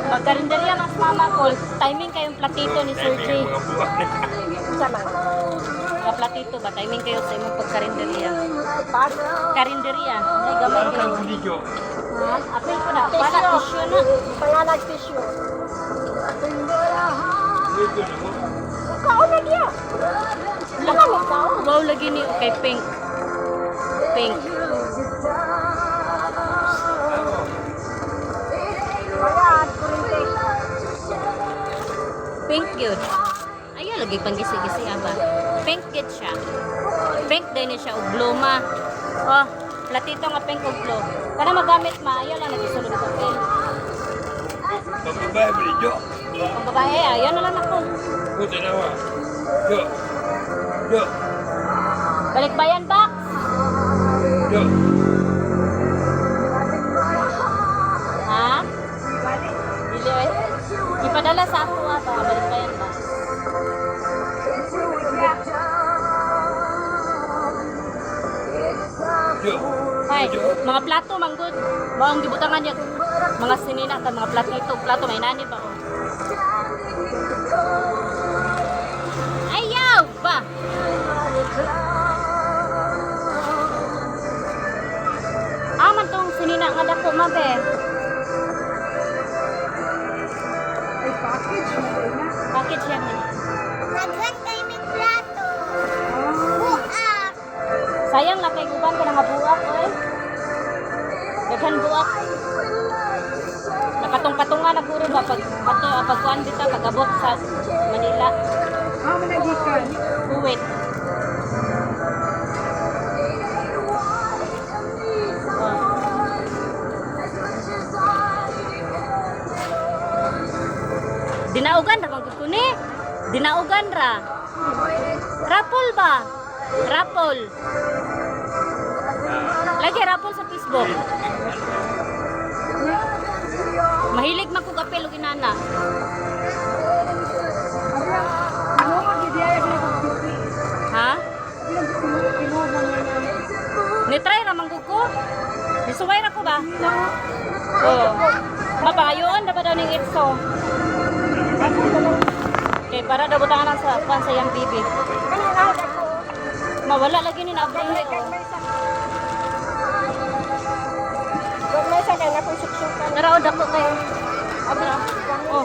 Magkarinderya ng mama ko, timing kayong platito ni Sir J. Mga buwak na. Sama. Mga platito ba? Timing kayo sa imong pagkarinderya. Karinderya. May gamay Ang kayo. video. Ha? Apil ko na. Para tissue na. Pangalag tissue. Dito na mo. Kao na diya. Wow lagi ni kay Pink. Pink. Bayad, kurente. Pink yun. Ayaw lagi pang gisi-gisi ba? Pink yun siya. Pink din siya o bluma. Oh, platito nga pink o blue. Para magamit ma, ayaw lang nagisulod sa pink. Pagbabae mo dito. Ang babae, ayaw na lang ako. Puta na wa. Yo. Yo. Balik bayan ba? Yo. Ha? Dili eh. Ipadala sa ako ata. Balik bayan ba? Yo. Ay, mga plato, manggod. Mga gibutangan niya. Mga sinina ka, mga platito. Plato, may nani ba? Oh. Ayaw ba? Aman tong sinina nga dako, mabe. Package yan. Naghan kay may plato. Buak. Sayang na kay uban ka nga buak, oy. Daghan buak. Nakatong-katungan na guro ba pagkuan dito pag-abot sa Manila. Managikan. Kuwait. Oh. Dinaugan ra magud ni. Dinaugan ra. Rapol ba? Rapol. Lagi rapol sa Facebook. Mahilig man ko kapel og inana. Ha? Nitry ra man ko. Nisuway ra ko ba? Oo. Mabayon na ba daw ning itso? Okay, para daw butangan sa kwan sa yang bibi. Mawala lagi ni na abroad. Gagmay sa kanya kung suksukan. Naraod ako kayo. Abra. Oh.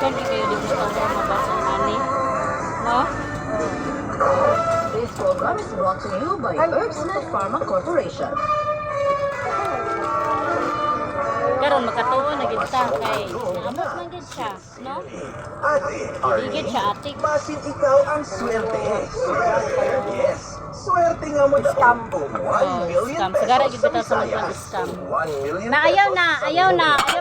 Concern kayo dito sa mabasa ani. No? This program is brought to you by Herbsnet Pharma Corporation. Karon makatuo na gid ta kay naabot man gid siya, no? Ate Digid siya atik. Basin ikaw ang swerte. Yes, swerte nga mo scam. 1 million Scam. Sigara gid bitaw sa mga scam. 1 million Na ayaw na, ayaw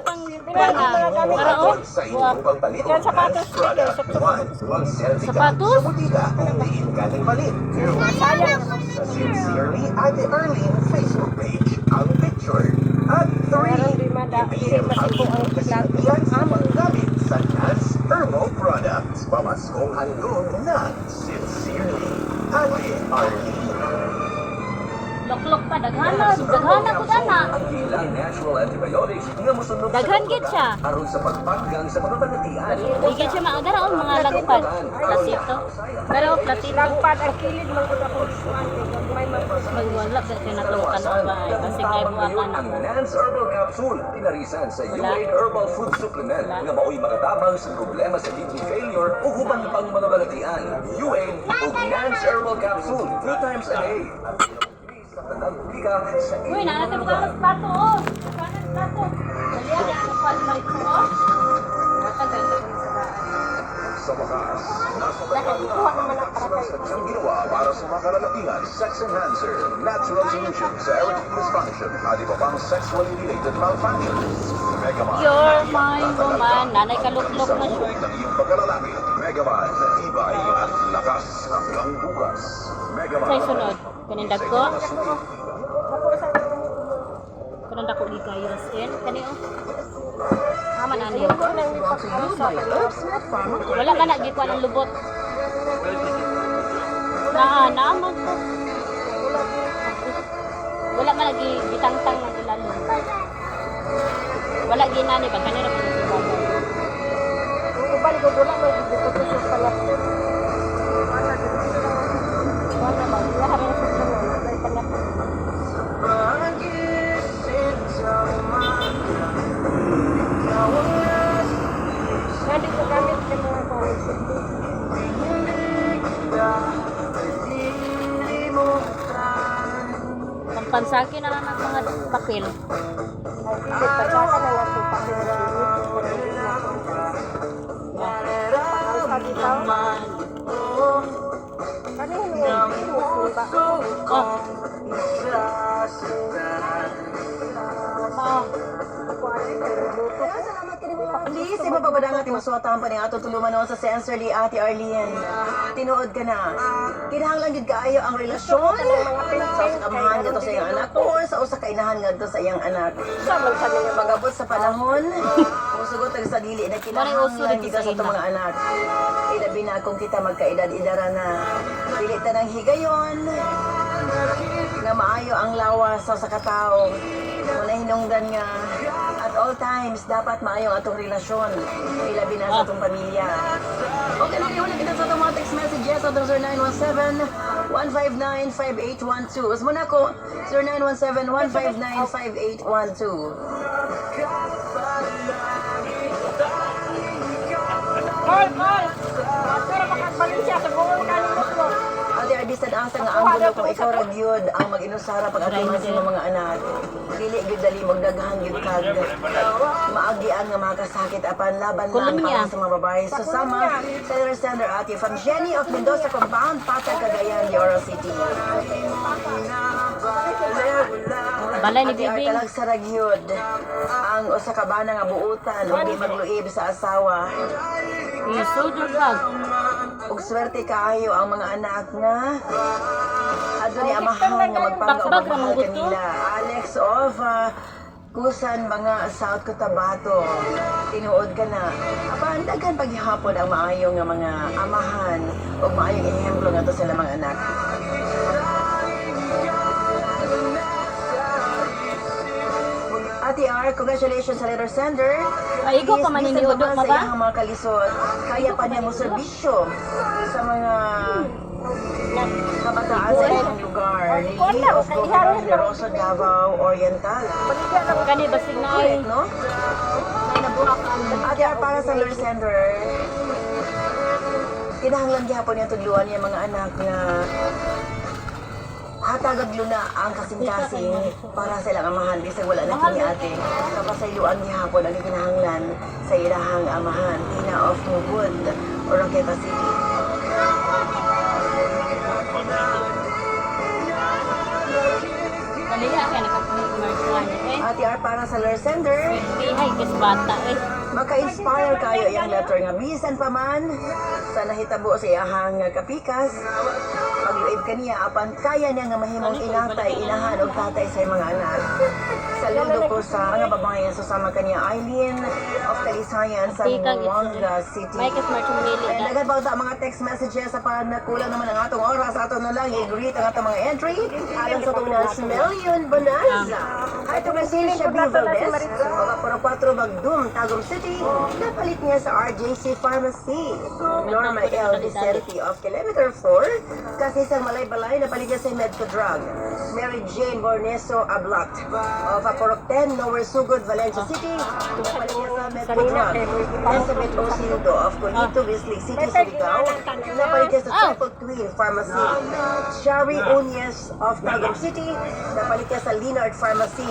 pang kuha na. Para o. sa inyong pagpalit. Yan, sapatos, Product 1. Selfie ka Sapatos? sa butika. Diin ka nagpalit. Sincerely, Ate Arlene Facebook page ang picture. At 3. Hindi masipo ang paglabihan sa mga gamit sa Nance Herbal Products. Pamaskong handog na Sincerely, Ate Arlene. Loklok pa daghana ko dana. Ang ilang natural antibiotics nga mosunod sa Daghan gid siya. aron sa pagpanggang sa mga panatian. Digid siya maagara o mga lagpad. Plasito. Pero platino. Lagpad ang kilid man ko ako isuan kay may Magwala sa kinatukan ang bahay. Kasi kay buwakan Ang ako. Nance Herbal Capsule, pinarisan sa UAID Herbal Food Supplement nga mao'y makatabang sa problema sa kidney failure o hubang pang mga balatian. UAID o Nance Herbal Capsule, 2 times a day. Sa tanang publika sa Uy, natin mo ka plato o. Kanan plato. Dali ada ang palmay ko o. Matagal ka sa daan. Sa wakas, nasa pagkakataon ang sadyang ginawa para sa mga karalatingan, sex enhancer, natural solution sa erectile dysfunction at iba pang sexually related malfunctions. Megaman. You're my woman. Nanay kaluklok na siya. Ng iyong pagkalalaki. Megaman, tibay at lakas hanggang bukas. Megaman. Say sunod. Kanindag ko. Kanindag ko di kayo as in. Kani o. Aman ano. Brought to you by Herbsnet Pharma Corporation. Wala ka na gikuan ang lubot. Naaman ko. Wala man lagi gitangtang ng ilalong. Wala ginani ba kanira man sa baba. Kung balik ko wala may dito sa palat. Wala ba? Lahat ng susunod ay palat. Hindi ko gamit ng mga kawin. Pansaki na lang ang mga papel. Hindi pa sa ka na lang sa Naman. Please, ay mapabadangat yung masuwatahan pa niya ato tulumanon sa sensor ni Ate Arlene. Tinuod ka na. Kinahanglan gid kaayo ang relasyon sa kamahan nga to sa iyang anak o sa usa ka inahan nga to sa iyang anak. Pagabot sa panahon, musugot ang sa dili na kinahanglan kita sa itong mga anak. Ilabi na kung kita magkaedad-idara na. Dili ta nang higayon nga maayo ang lawas sa katao. Muna hinungdan nga at all times dapat maayo ang atong relasyon. Ilabi na sa atong pamilya. Okay lang yung kita sa itong mga text messages sa 0917-159-5812. Mas muna ko 0917-159-5812. Call! Pero makagbalik siya sa buong kalimot mo. Ate Arbis, asa nga ang kung ikaw ra gyud ang mag-inusara pag-atiman sa imong mga anak. Dili gyud dali magdaghan gyud kag maagian nga makasakit apan laban lang para sa mga babae. Susama sa Alexander Ate from Jenny of Mendoza Compound, Patag, Cagayan de Oro City. Balay ni Ate Art, Bibing. talag sa ragyod ang usa ka bana nga buutan ug di magluib sa asawa. Isudod lang. Ug swerte kaayo ang mga anak nga adto ni amahan nga magpangga Bakbak og mahal ramang gusto. kanila. Alex of Kusan mga South Cotabato. Tinuod ka na. Apan daghan paghihapon ang maayo nga mga amahan ug maayong ehemplo nga to sa ilang mga anak. Ate R, congratulations sa letter sender. Ay, ikaw pa man Bisan iniudot pa mo sa ba? iyang mga kalisod, kaya pa niya mo serbisyo sa mga kabataan sa ilang lugar. Lili of Coron, Rosa, Davao, Oriental. Kani basig na ay Correct, no? Ay, nabuhak ang Ate, para sa Lord Sender, kinahanglan gihapon niya tudluan niya mga anak nga hatagag luna ang kasing-kasing para sa ilang amahan bisag wala na kini ate. Kapasayloan gihapon ang kinahanglan sa ilahang amahan, Tina of Mubud, Oroqueta City. Kaliya kaya nakapag-commercial eh. Ate, para sa Lord Sender, Ay, kas bata eh. maka-inspire kayo yung letter nga bisan pa man sa nahitabo sa iyahang kapikas pagluib kaniya apan kaya niya nga mahimong inatay inahan og tatay sa mga anak. Saludo ko sa mga babae sa sama kaniya Eileen of Talisayan sa Buanga City. May kas Martin Mili Kaya na. nagadaw ta mga text messages sa kulang naman ang atong oras ato na lang i-greet ang atong mga entry alang sa itong Million Bonanza. Ay ito kasi siya B. Valdez o Kapuro 4 Bagdum, Tagum City. Napalit niya sa RJC Pharmacy. Norma L. Vicente of Kilometer 4 kasi sa Malay-Balay napalit niya sa Medco Drug. Mary Jane Borneso Ablot of Kapuro 10 Nowhere Sugod, Valencia City. Napalit niya sa Medco Drug. Elizabeth Osildo of Colito, Grizzly City, Surigao. Napalit niya sa Triple Queen Pharmacy. Shari Uñez of Tagum City. Napalit niya sa Linard Pharmacy.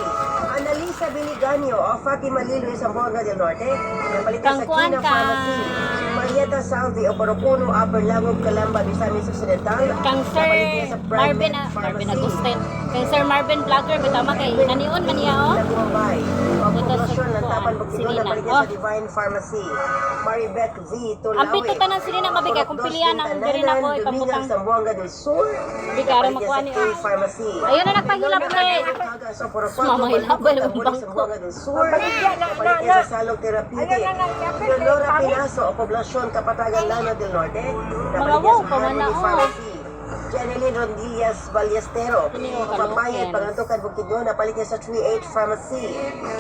Annalisa Biliganio of Fatima Liloy sa Buanga del Norte. Napalit niya sa Kangkuan Quina ka. Pharmacy. Marieta Salvi o Poropuno, Upper Langog, Calamba, Misamis Occidental. Kang Sir Napalit niya sa Marvin, Pregnant Marvin Pharmacy. Agustin. Kang Sir Marvin Vlogger, bitama kay nanion man niya oh. Nagumbay. O Butas Poblasyon ng sa Tapan kuwan, Bukidnon. Silina. Napalit niya Oh. sa Divine Pharmacy. Maribeth V. Tulawi. Ang pito tanan sila na mabigay kung pilihan ang diri na ko ipambutang. Sa Buanga del Sur. Bigara Napalit niya makuha sa ni Free Pharmacy. Ayun na nagpahilap eh. Sa Poropato, Mamahilap ba yung Balbon, sa bangko? Buanga del Sur. Napalit niya sa Salog Therapeutic. Leonora Pinaso o Poblasyon, Kapatagan, Lana del Norte. Napalit niya wow, sa pamana, Harmony oh. Pharmacy. Jeneline Rondillas Ballestero. Kini, oh, Papayat, kalungkyan. Pangantukan, Bukidnon. Napalit niya sa 38 Pharmacy.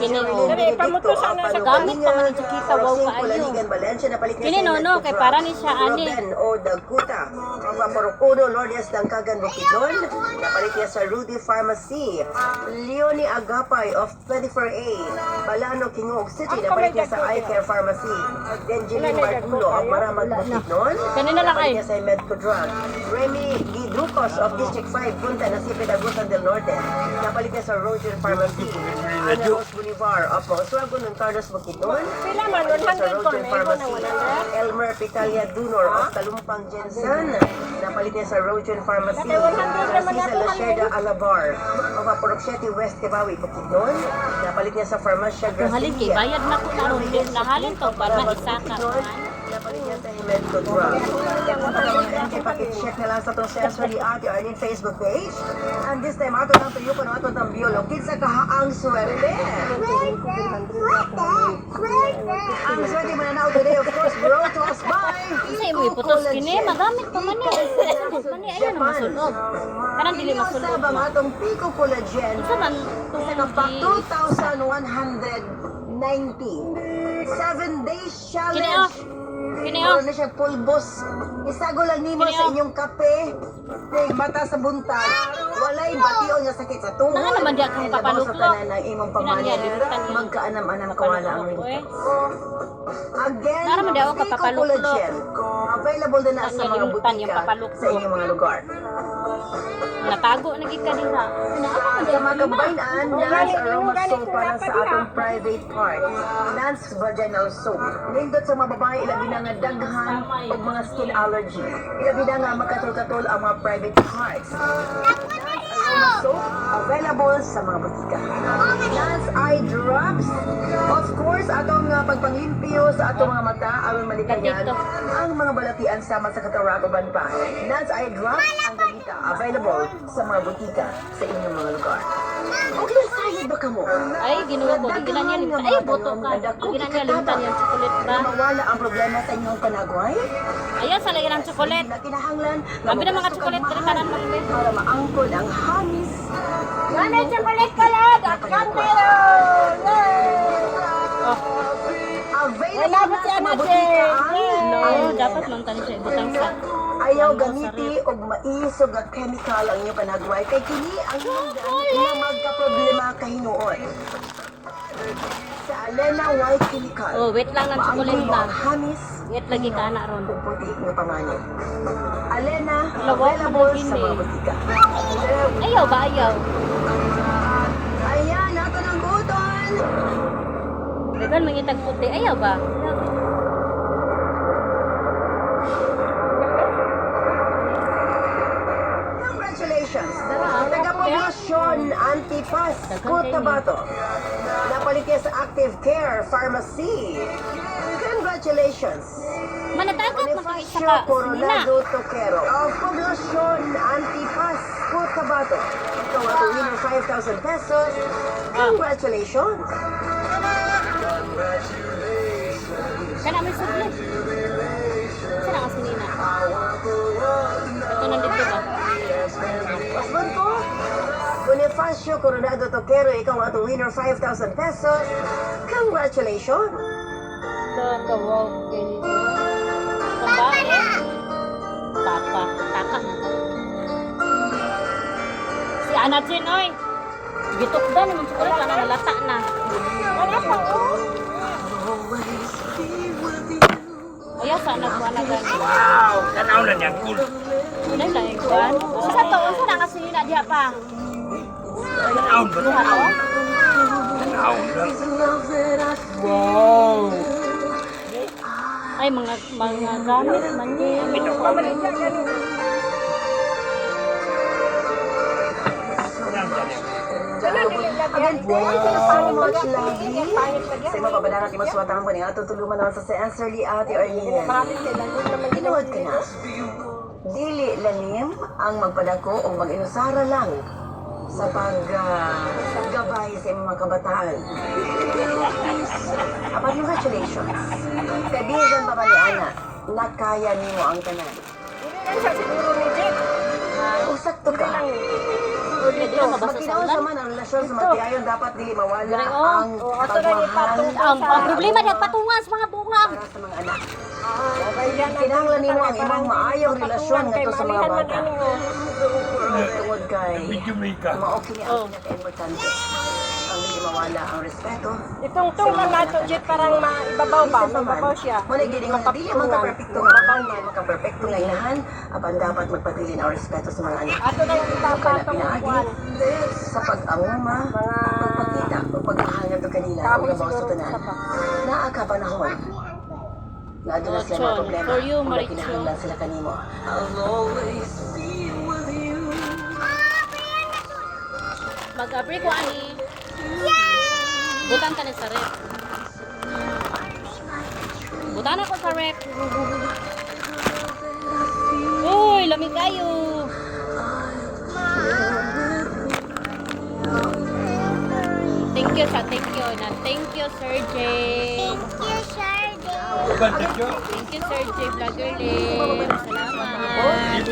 Kini, oh. Jeneline Benedicto o Gamit pa man yung kita, wow, Rosing kaayo. Pulaligan, Valencia. Napalit niya Kini, sa no, Medco kay Drug. para ni siya, ani. Ruben o Daguta. Paparopuno, Lourdes Langkagan, Bukidnon. Napalit niya sa Rudy Pharmacy. Leonie Agapay of 24A. Balano, Kingog City. Napalit niya sa Eye Care Pharmacy. Denjeline Martulo of Maramag, Bukidnon. Kanina lang Napalit ay. niya sa Medco Drug. Remy Gidrucos of District 5, Punta, Nasipit, Agusan del Norte. Napalit niya sa Roger Pharmacy. Ana Rose Bolivar of Suago ng Carlos, Bukidnon. Pila man, Napalit niya sa 100 Roger kon, may Pharmacy. ko na 100. Elmer Pitalia Dunor of Talumpang, Jensen. Napalit niya sa Roger Pharmacy. Kaya 100 naman Narcisa ako, Lacerda Alabar of Poroksheti West, Kibawi, Bukidnon. Napalit niya sa Farmacia Kung halin kay Gracilia. bayad na ko na ron din nahalin to para isa ka man. Napalit niya sa Medco Drug. Pakit-check na lang sa itong sensor ni Ate Arlene Facebook page. And this time, ato lang tuyo ko na ato ng biolo. Kinsa kahaang swerte. Ang swerte mananaw today, of course, brought to us by Kasi mo iputos kini magamit pa man ni. Mani ayan ang masulod. Kanang dili masulod Sa bang mo. atong Pico Collagen. Isa man Isa ka pa 2,190. 7 days Kini oh. challenge. Kini Meron oh. na siya pulbos. Isago lang nimo Kini, sa oh. inyong kape. Kay mata sa buntag. Walay batiyo nga sakit sa tuhod. Nanga naman di akong Kay labaw papaluklok. sa tanan ng imong Kinangya, pamalit. libutan yun. Magkaanam-anam kawala ang Papaluklok, eh. Again, Nara man di ako Pico kapapaluklok. Collagen. Available din na sa Kanya mga libutan yung butika papaluklok. sa inyong mga lugar. Natago na gid kanina. Sa mga kabaynaan, Nance Aroma Soap para sa atong private part. Nance Vaginal Soap. Nindot sa mga babae, ilabi na nga daghan o mga skin allergy. Ilabi na nga makatol-katol ang mga private parts. Nance Aroma Soap, available sa mga butika. Nance Eye Drops. Of course, atong pagpanglimpyo sa atong mga mata, aron malikayan Gatito. ang mga balatian sama sa katarakuban pa. Nance Eye Drops, ang gamita, available sa mga butika sa inyong mga lugar. Okay, sayad ba ka mo? Ay ginuwa ko, di ginanya limtan. Ay boto ka. Di ginanya limtan yung chocolate ba? Na mawala ang problema sa inyong panagway? Ayan sa lagi ng chocolate. Na kinahanglan Sabi ng mga chocolate diri tanan mo rin. para maangkon ang hamis. Nanay, chocolate ka lang! At kandilo! Available Wala ba na si sa mga Ate butika Jane? ang No, dapat man tani siya ibutang sa. ayaw gamiti og maisog nga chemical ang inyong panagway kay kini ang hinggan na magka-problema kahinuon. Sa Alena White Chemical. Oh, wait lang ng chocolate Maangin mo na. ang hamis, Wait lagi ka na ron. ug puti nga pamanid. Alena, Lawa, available kabugin sa mga eh. butika. Ayaw ba, ayaw? Ayan, ato ng guton. Regal, mangitag puti. Ayaw ba? Congratulations! Dara, Taga-poblasyon Antipas, Cotabato. Napalit niya sa Active Care Pharmacy. Congratulations! Manatagat na kang isa Bonifacio ka. Sinina. Coronado Toquero of Poblasyon Antipas, Cotabato. Ikaw ang winner 5,000 pesos. Congratulations! Kana may sudli. Saan ang sinina? Ito nandito ba? Pasman ko, Bonifacio Coronado Toquero, ikaw ang winner 5,000 pesos. Congratulations! Tatawag kayo nito. Babae. Tapa. Taka na. Si Anatsin, oy. Gitok daw naman sa kulit. Ano, nalata na. Ayaw sa anak ko, anak gani. Wow! Tanaw na niya, cool. Unay lang yung kuwan. Usa to, usa na kasi na diha pa. Tanaw ba? Duha to. Tanaw na. Wow! Ay, mga gamit man niya. Again, thank you so much, lovely. Sa mga pabadangat, imaswatang ko niya. Tutuluman naman sa answer li ate Arlene. Tinuod ka na. Dili lalim ang magpadako o mag-inusara lang sa paggabay sa mga kabataan. Congratulations. Kabigan pa ba ni Ana na kaya nimo ang tanan? Usakto ka. Pwede lang mabasa sa Magkinaon ulan. naman ang relasyon sa magtiayon dapat dili mawala Dire, ang pagmamahal Ang problema diha patungan sa mga bunga. para sa mga anak. Kinahanglan nimo ang imong maayong relasyon ngadto sa mga bata. Tungod kay Video may ka. mao kini ang pinaka-importante. Ang hindi mawala ang respeto. Itong lang nato, Jet, parang maibabaw ba? Mababaw siya. Muna dili man dili man ka perpekto nga bang dili man ka perpekto nga ilahan apan dapat magpabilin ang respeto sa mga anak. Ato na yung Kaya ipapatong pinaagi sa pag-anguma, pagpakita, pagpagmahal nga to kanila o gabaw sa tanan. Naa ka panahon. Na doon na sila mga problema. For you, kung Maricho. kinahanglan sila kanimo. Mag-abri ko ani. Butan ka na sa rep. Butan ako sa rep. Uy, lamig kayo. Thank you sa thank you. Na thank you, Sir J. Thank you, Shardy. Ganda siya. Thank you, Sir J. Vloggerlim. Salamat.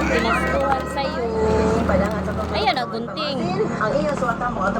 Pinasuhan sa'yo. Padangan sa Ayan, nagunting. Ang iyang suwata mo